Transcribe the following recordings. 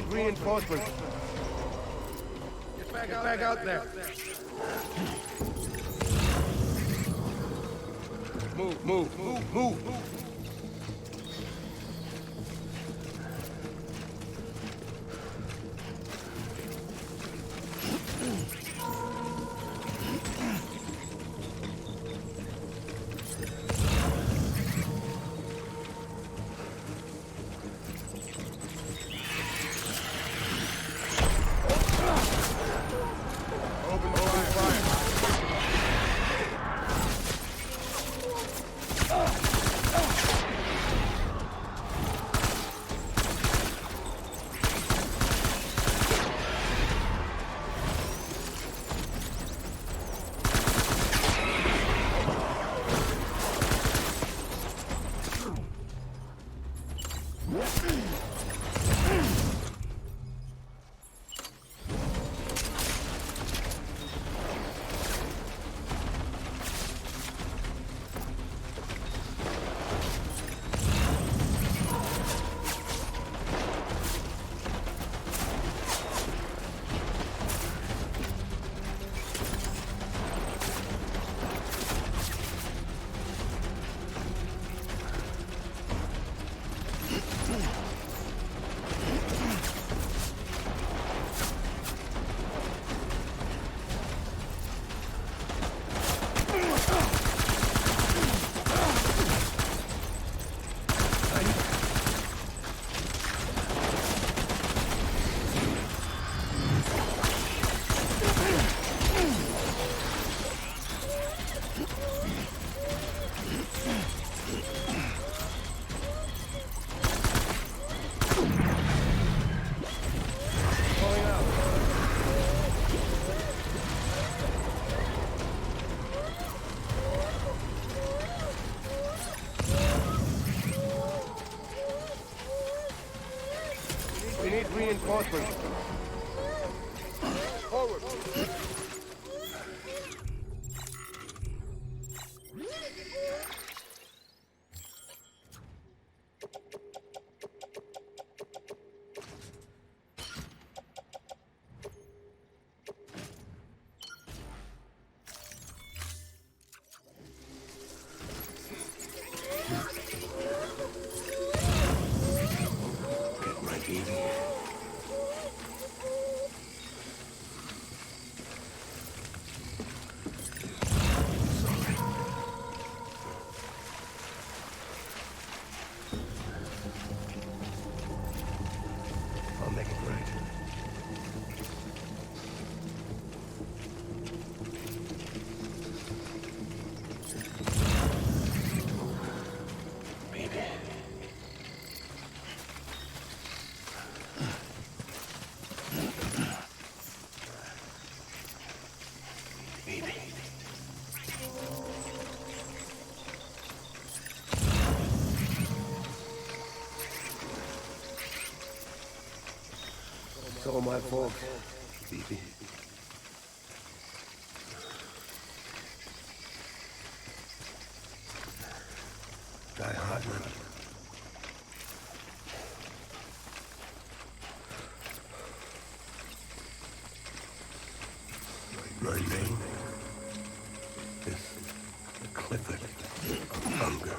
need reinforcements. Get back out there. Move. We need reinforcements. Forward. I'll make it right. Maybe. It's all my fault, baby. Die hard, man. My name is Clifford Hunger.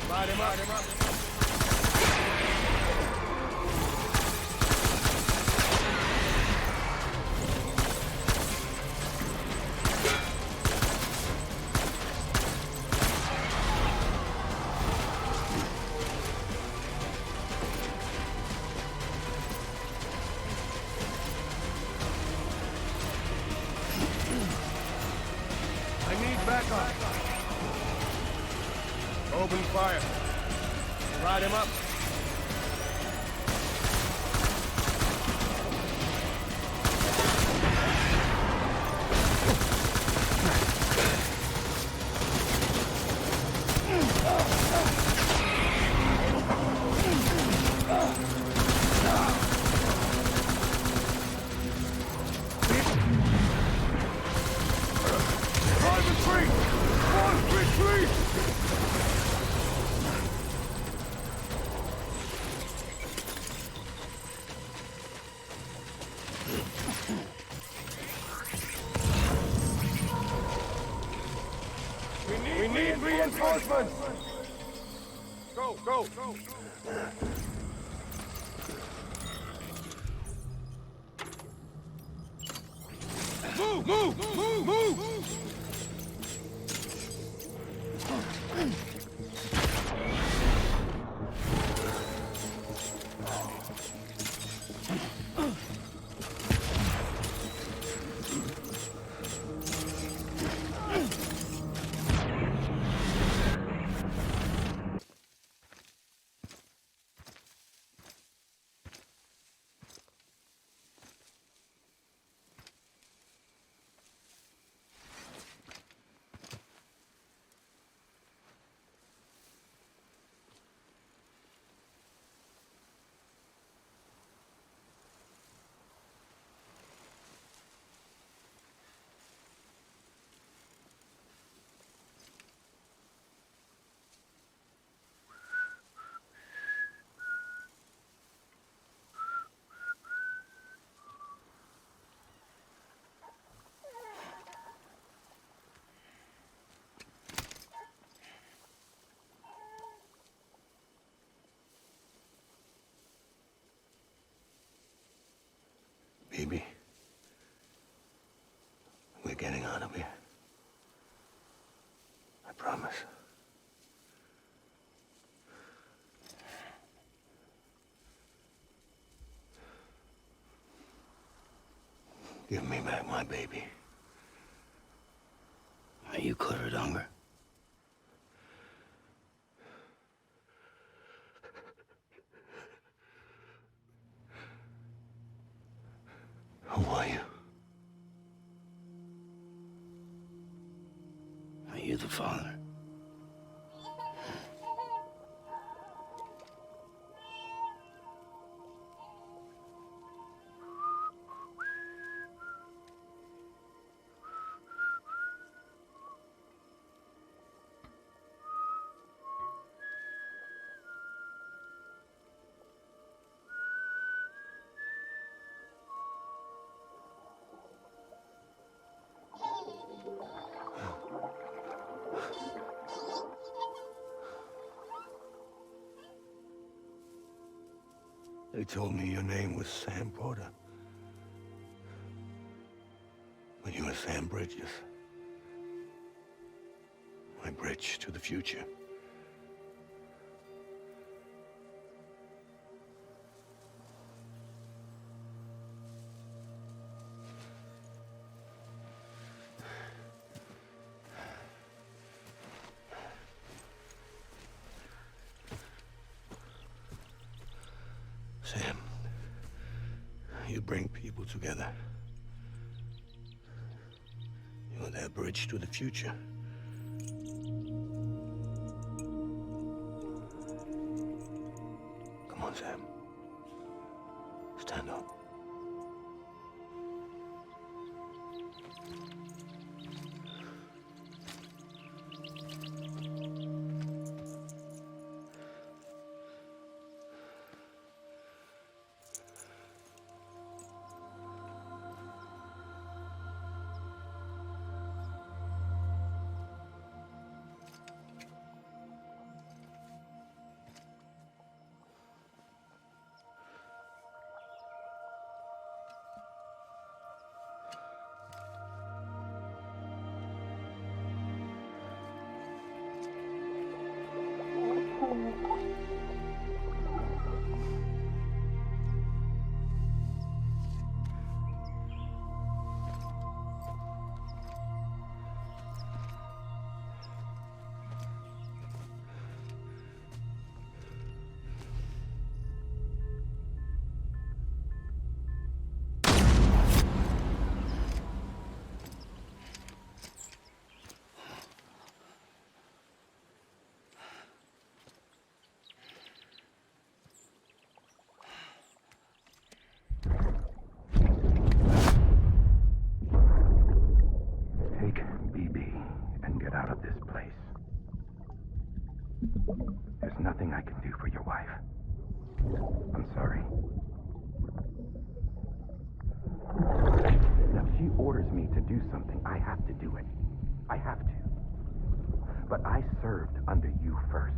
Light him up. I need backup. Open fire. Light him up. Reinforcements! Go, go, go! Move, move, move, move! Baby, we're getting out of here. I promise. Give me back my baby. Are you cluttered hunger? Who are you? Are you the father? They told me your name was Sam Porter. But you were Sam Bridges. My bridge to the future. Sam, you bring people together. You're their bridge to the future. Come on, Sam. Stand up. But I served under you first.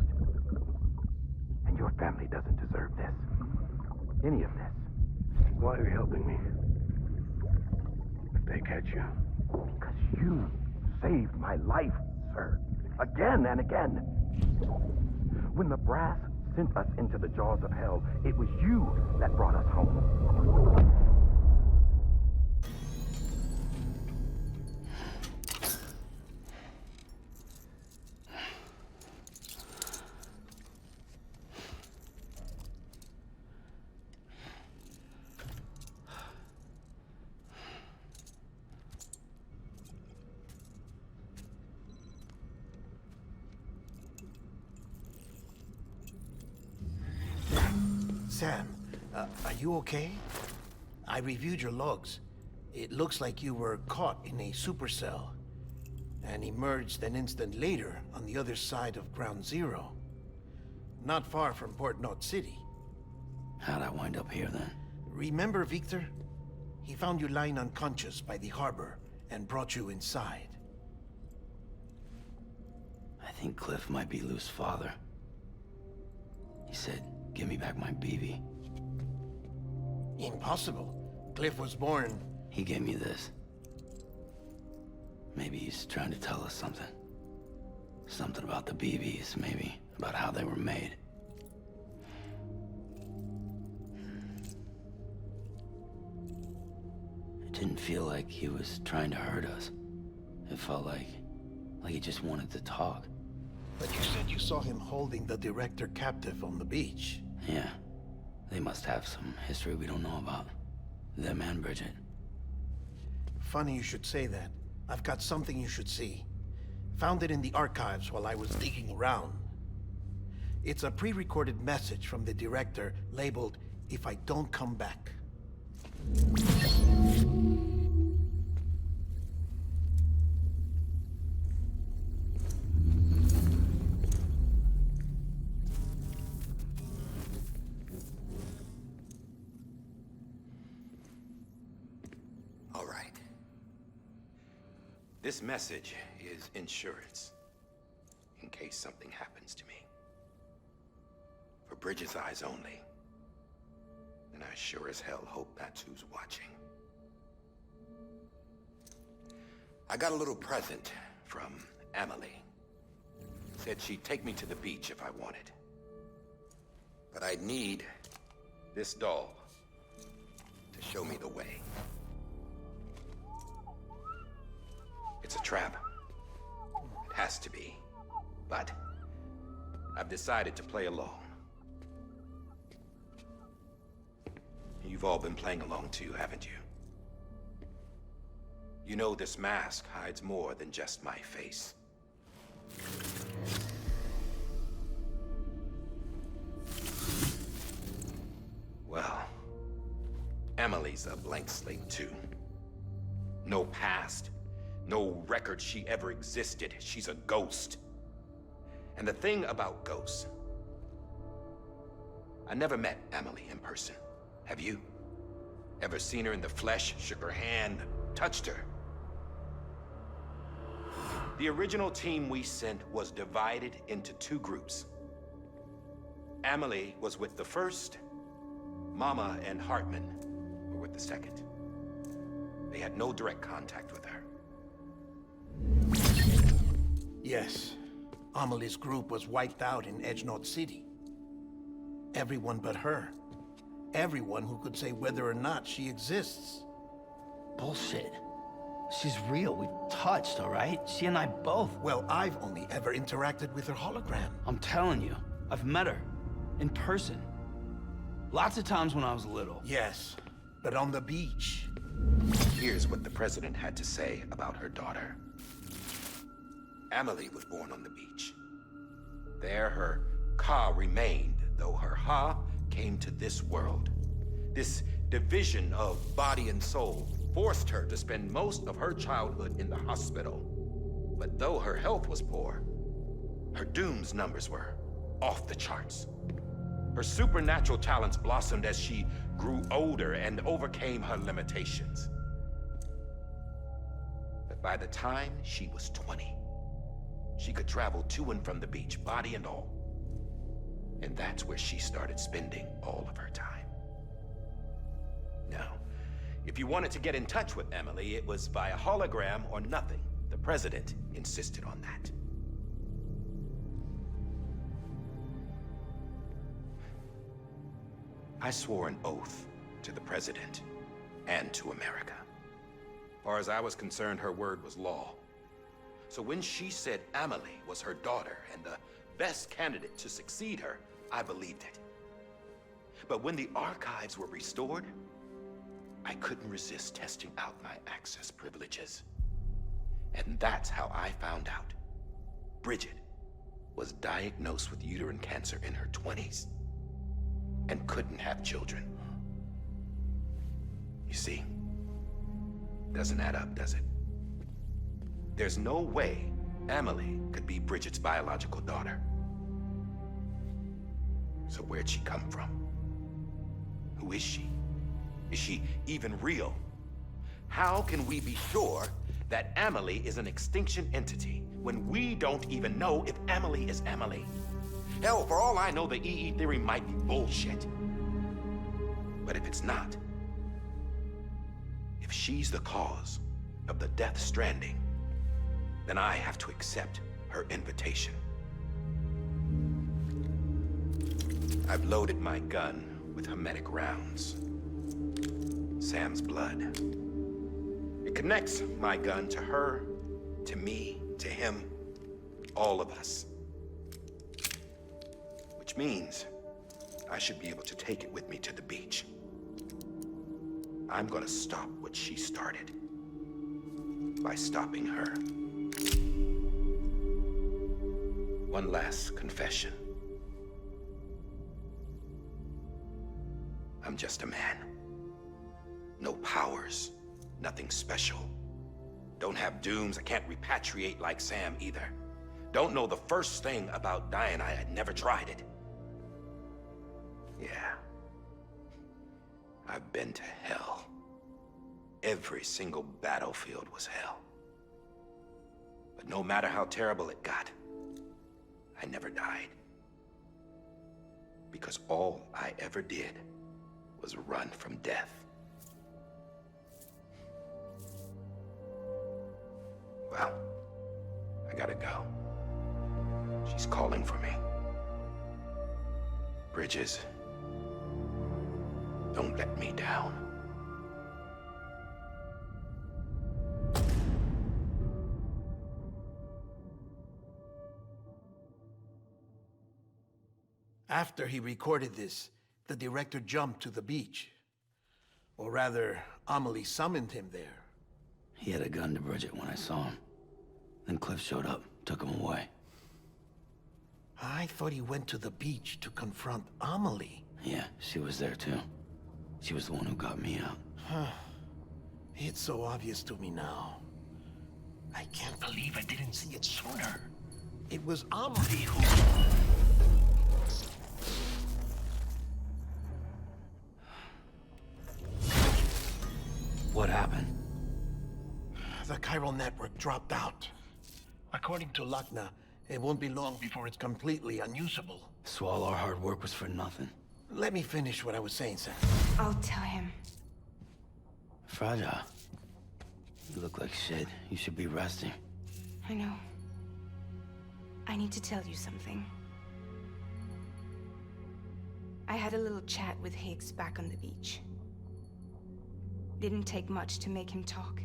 And your family doesn't deserve this. Any of this. Why are you helping me? If they catch you. Because you saved my life, sir. Again and again. When the brass sent us into the jaws of hell, it was you that brought us home. Sam, are you okay? I reviewed your logs. It looks like you were caught in a supercell and emerged an instant later on the other side of Ground Zero. Not far from Port Knot City. How'd I wind up here then? Remember Victor? He found you lying unconscious by the harbor and brought you inside. I think Cliff might be Lou's father. He said, "Give me back my BB." Impossible. Cliff was born... He gave me this. Maybe he's trying to tell us something. Something about the BBs, maybe. About how they were made. It didn't feel like he was trying to hurt us. It felt like he just wanted to talk. But you said you saw him holding the director captive on the beach. Yeah. They must have some history we don't know about. Them and Bridget. Funny you should say that. I've got something you should see. Found it in the archives while I was digging around. It's a pre-recorded message from the director labeled, "If I don't come back." All right. This message is insurance, in case something happens to me. For Bridget's eyes only. And I sure as hell hope that's who's watching. I got a little present from Emily. Said she'd take me to the beach if I wanted. But I'd need this doll to show me the way. It's a trap. It has to be. But I've decided to play along. You've all been playing along too, haven't you? You know this mask hides more than just my face. Well, Emily's a blank slate too. No past. No record she ever existed. She's a ghost. And the thing about ghosts, I never met Emily in person. Have you? Ever seen her in the flesh, shook her hand, touched her? The original team we sent was divided into two groups. Emily was with the first. Mama and Hartman were with the second. They had no direct contact with her. Yes. Amelie's group was wiped out in Edge Knot City. Everyone but her. Everyone who could say whether or not she exists. Bullshit. She's real. We've touched, all right? She and I both. Well, I've only ever interacted with her hologram. I'm telling you, I've met her. In person. Lots of times when I was little. Yes, but on the beach. Here's what the president had to say about her daughter. Emily was born on the beach. There her Ka remained, though her Ha came to this world. This division of body and soul forced her to spend most of her childhood in the hospital. But though her health was poor, her Doom's numbers were off the charts. Her supernatural talents blossomed as she grew older and overcame her limitations. But by the time she was 20, she could travel to and from the beach, body and all. And that's where she started spending all of her time. Now, if you wanted to get in touch with Emily, it was via hologram or nothing. The president insisted on that. I swore an oath to the president and to America. As far as I was concerned, her word was law. So when she said Amelie was her daughter and the best candidate to succeed her, I believed it. But when the archives were restored, I couldn't resist testing out my access privileges. And that's how I found out Bridget was diagnosed with uterine cancer in her 20s and couldn't have children. You see, doesn't add up, does it? There's no way Amelie could be Bridget's biological daughter. So where'd she come from? Who is she? Is she even real? How can we be sure that Amelie is an extinction entity when we don't even know if Amelie is Amelie? Hell, for all I know, the EE theory might be bullshit. But if it's not, if she's the cause of the death stranding, then I have to accept her invitation. I've loaded my gun with hermetic rounds. Sam's blood. It connects my gun to her, to me, to him, all of us. Which means I should be able to take it with me to the beach. I'm gonna stop what she started by stopping her. One last confession. I'm just a man. No powers, nothing special. Don't have dooms, I can't repatriate like Sam either. Don't know the first thing about dying, I had never tried it. Yeah. I've been to hell. Every single battlefield was hell. But no matter how terrible it got, I never died. Because all I ever did was run from death. Well, I gotta go. She's calling for me. Bridges, don't let me down. After he recorded this, the director jumped to the beach. Or rather, Amelie summoned him there. He had a gun to Bridget when I saw him. Then Cliff showed up, took him away. I thought he went to the beach to confront Amelie. Yeah, she was there too. She was the one who got me out. It's so obvious to me now. I can't believe I didn't see it sooner. It was Amelie who... What happened? The chiral network dropped out. According to Lakna, it won't be long before it's completely unusable. So all our hard work was for nothing. Let me finish what I was saying, Sam. I'll tell him. Fragile. You look like shit. You should be resting. I know. I need to tell you something. I had a little chat with Higgs back on the beach. Didn't take much to make him talk.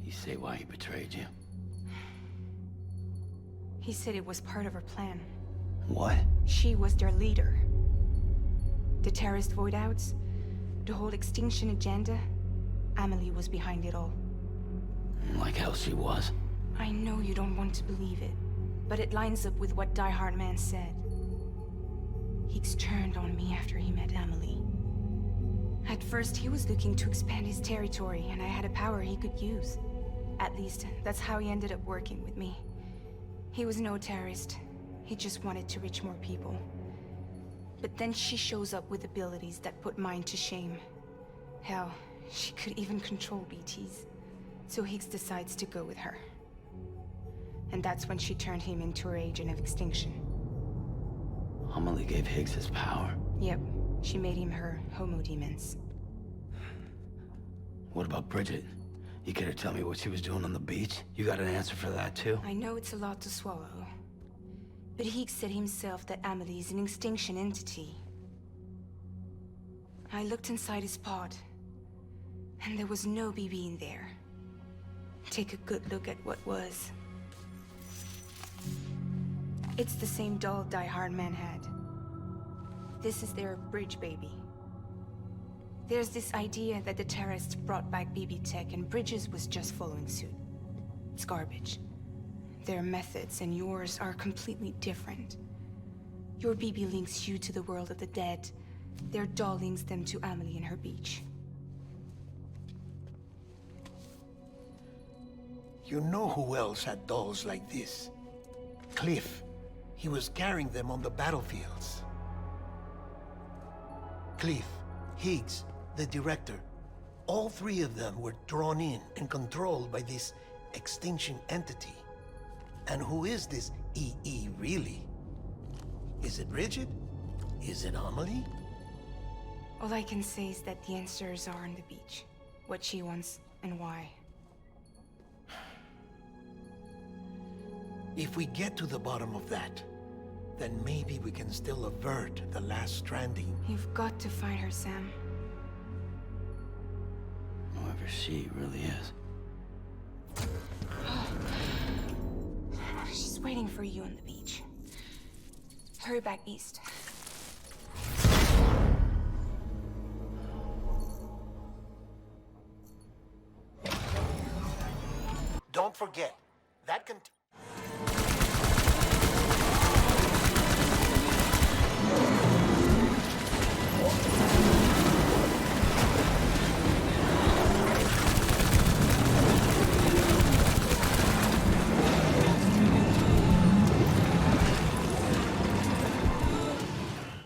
You say why he betrayed you? He said it was part of her plan. What? She was their leader. The terrorist void-outs, the whole extinction agenda, Amelie was behind it all. Like hell she was. I know you don't want to believe it, but it lines up with what Die Hard Man said. Higgs turned on me after he met Amelie. At first, he was looking to expand his territory, and I had a power he could use. At least, that's how he ended up working with me. He was no terrorist. He just wanted to reach more people. But then she shows up with abilities that put mine to shame. Hell, she could even control BTs. So Higgs decides to go with her. And that's when she turned him into her agent of extinction. Amelie gave Higgs his power. Yep, she made him her homo demons. What about Bridget? You care to tell me what she was doing on the beach? You got an answer for that too? I know it's a lot to swallow, but Higgs said himself that Amelie is an extinction entity. I looked inside his pod, and there was no BB in there. Take a good look at what was. It's the same doll Die Hard Man had. This is their bridge baby. There's this idea that the terrorists brought back BB tech and Bridges was just following suit. It's garbage. Their methods and yours are completely different. Your BB links you to the world of the dead. Their doll links them to Amelie and her beach. You know who else had dolls like this? Cliff. He was carrying them on the battlefields. Cliff, Higgs, the director, all three of them were drawn in and controlled by this extinction entity. And who is this EE really? Is it Bridget? Is it Amelie? All I can say is that the answers are on the beach. What she wants and why. If we get to the bottom of that, then maybe we can still avert the last stranding. You've got to find her, Sam. Whoever she really is. She's waiting for you on the beach. Hurry back east. Don't forget, that can...